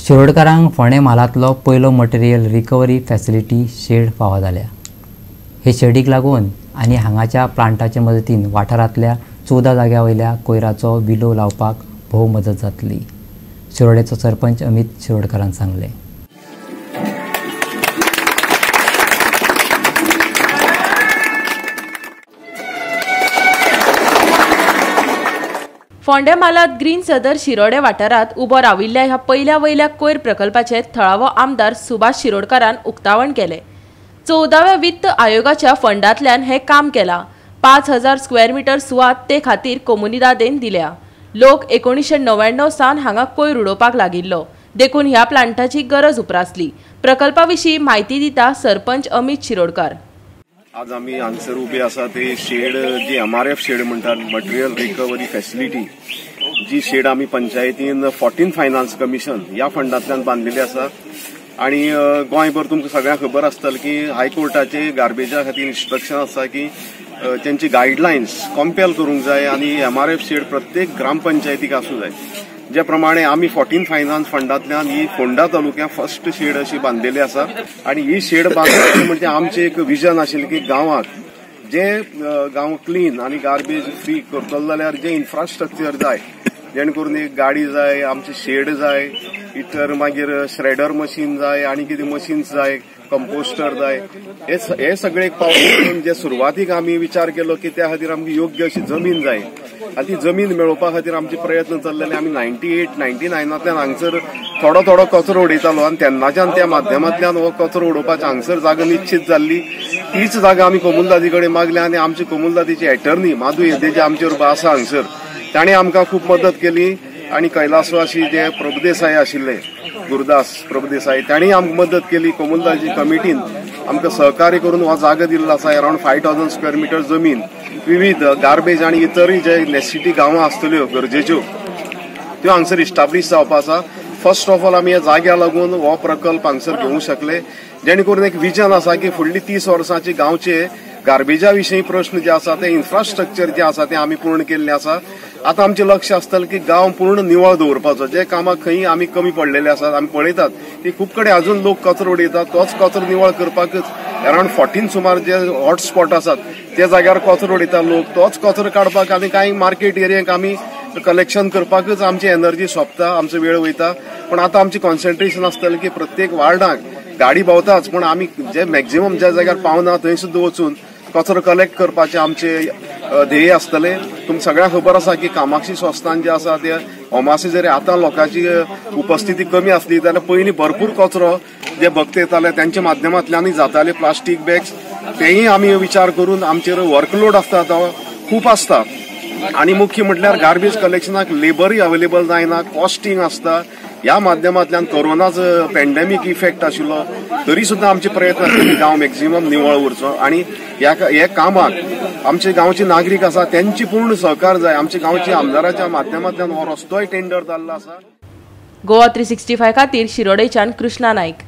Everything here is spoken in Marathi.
शिरोडकारांक फोंडे म्हालांतलो पयलो मटेरियल रिकवरी फॅसिलिटी शेड फावो जाल्या। हे शेडीक लागून आनी हांगाच्या प्लांटाचे मदतीन वाठारांतल्या 14 जाग्यां वयल्या कोयराचो विलो लावपाक भोव मदत जातली, शिरोडेचो सरपंच अमित शिरोडकारान सांगले। फोंडे म्हालांत ग्रीन सदर शिरोडे वाठारांत उबो राविल्ल्या ह्या पयल्या वयल्या कोयर प्रकल्पाचे थळावो आमदार सुभाष शिरोडकारान उक्तावण केले। 14व्या वित्त आयोगाच्या फंडांतल्यान हे काम केलां। 5000 स्क्वेअर मीटर सुवात ते खातीर कोमुनिदादेन दिल्या। लोक 1999 सावन हांगा कोयर उडोवपाक लागिल्लो, देखून ह्या प्लांटाची गरज उप्रासली। प्रकल्पाविशीं म्हायती दिता सरपंच अमित शिरोडकार। आज आम्ही हांगसर उबे आसा ते शेड जी MRF शेड म्हणतात, मटेरियल रिकवरी फॅसिलिटी, जी शेड आम्ही पंचायतीन 14 फायनान्स कमिशन ह्या फंडांतल्यान बांदलेली आसा। आणि गोंयभर तुमकां सगळ्यांक खबर आसतली की हायकोर्टाचे गार्बेजा खातीर इन्स्ट्रक्शन आसा की त्यांची गायडलायन्स कंपेल करूंक जाय आणि MRF शेड प्रत्येक ग्रामपंचायतीक आसूं जाय। ज्या प्रमाणे आम्ही 14 फायनान्स फंडांतल्यान ही फोंडा तालुक्यांत फर्स्ट शेड अशी बांदलेली आसा। आणि ही शेड बांदप म्हणजे आमचे एक विजन आशिल्लें की गांवांत जे गांव क्लीन आणि गार्बेज फ्री करतलो जाल्यार जे इन्फ्रास्ट्रक्चर जाय, जेणे करून एक गाडी जाय, आमचे शेड जाय, इतर मागीर श्रेडर मशीन जाय, आणि कितें मशीन्स जाय, कंपोस्टर जाय, हे सगळे एक पावस जे सुरवातीक आम्ही विचार केलो की त्या खातीर आमकां योग्य अशी जमीन जाय। आणि ती जमीन मेळोवपा खातीर आमचे प्रयत्न चल्लेले। आमी 98-99तल्यान हांगसर थोडो कचरो उडयतालो आणि तेन्नाच्यान त्या माध्यमांतल्यान हो कचरो उडोवपाची हांगसर जागा निश्चित जाल्ली। तीच जागा आमी कोमुलदादी कडेन मागल्या आणि आमचे कोमुलदादीचे एटर्नी माधू येदेजे आमचे बरोबर आसा हांगसर, ताणें आमकां खूब मदत केली। आणि कैलासवासी जे प्रभुदेसाय आशिल्ले, गुरुदास प्रभुदेसाय, ताणें आमकां मदत केली। कोमुलदादी कमिटीन आमकां सहकार्य करून हो जागा दिल्लो आसा। अराउंड 5000 स्क्वेअर मीटर जमीन विविध गार्बेज आणि इतरही जे नेसिटी गांवां आसतल्यो गरजेच्यो त्यो हांगसर इस्टाब्लीश जावपा आसा। फर्स्ट ऑफ ऑल आमी ह्या जाग्याक लागून हो प्रकल्प हांगसर घेवंक शकले, जेणे करून एक विजन आसा की फुडली 30 वर्सांचे गांवचे गार्बेजा विशीं प्रश्न जे आसा ते इन्फ्रास्ट्रक्चर जे आसा ते आमी पूर्ण केल्ले आसा। आता आमचे लक्ष आसतलें की गांव पूर्ण निवळ दवरपाचो। जे कामाक खंय आमी कमी पडलेले आसात, आमी पळयतात की खूब कडेन अजून लोक कचरो उडयतात। तोच कचरो निवळ करपाकच अराउंड 14 सुमार जे हॉटस्पॉट आसात त्या जाग्यार कचरो उडयतात लोक। तोच कचरो काडपाक आनी कांय मार्केट एरियांक आमी कलेक्शन करपाकच आमची एनर्जी सोंपता, आमचो वेळ वयता। पण आता आमचे कॉन्सन्ट्रेशन आसतलें की प्रत्येक वार्डाक गाडी भोंवताच, पण आमी जे मॅक्झिमम ज्या जाग्यार पावना थंय सुद्दां वचून कचरो कलेक्ट करपाचे आमचे ध्येय आसतले। तुमकां सगळ्यांक खबर आसा की कामाक्षी संस्थान जे आसा ते होमासे जरी आतां लोकांची उपस्थिती कमी आसली जाल्यार पयलीं भरपूर कचरो जे भक्त येताले त्यांच्या माध्यमांतल्यानूय जाताले। प्लास्टीक बॅग्स तेही आमी विचार करून आमचेर वर्कलोड आसता तो खूप आसता। आणि मुख्य म्हटल्यार गार्बेज कलेक्शनाक लेबरय अवेलेबल जायना, कॉस्टिंग आसता। ह्या माध्यमांतल्यान कोरोनाचो पॅन्डेमीक इफेक्ट आशिल्लो तरी सुद्दां आमचे प्रयत्न आसले गांव मॅक्झिमम निवळ उरचो। आणि हे कामाक आमचे गांवचे नागरीक आसा त्यांची पूर्ण सहकार जाय। आमच्या गांवच्या आमदाराच्या माध्यमांतल्यान हो रस्तोय टेंडर जाल्लो आसा। गोवा 365 खातीर शिरोडेच्यान कृष्णा नाईक।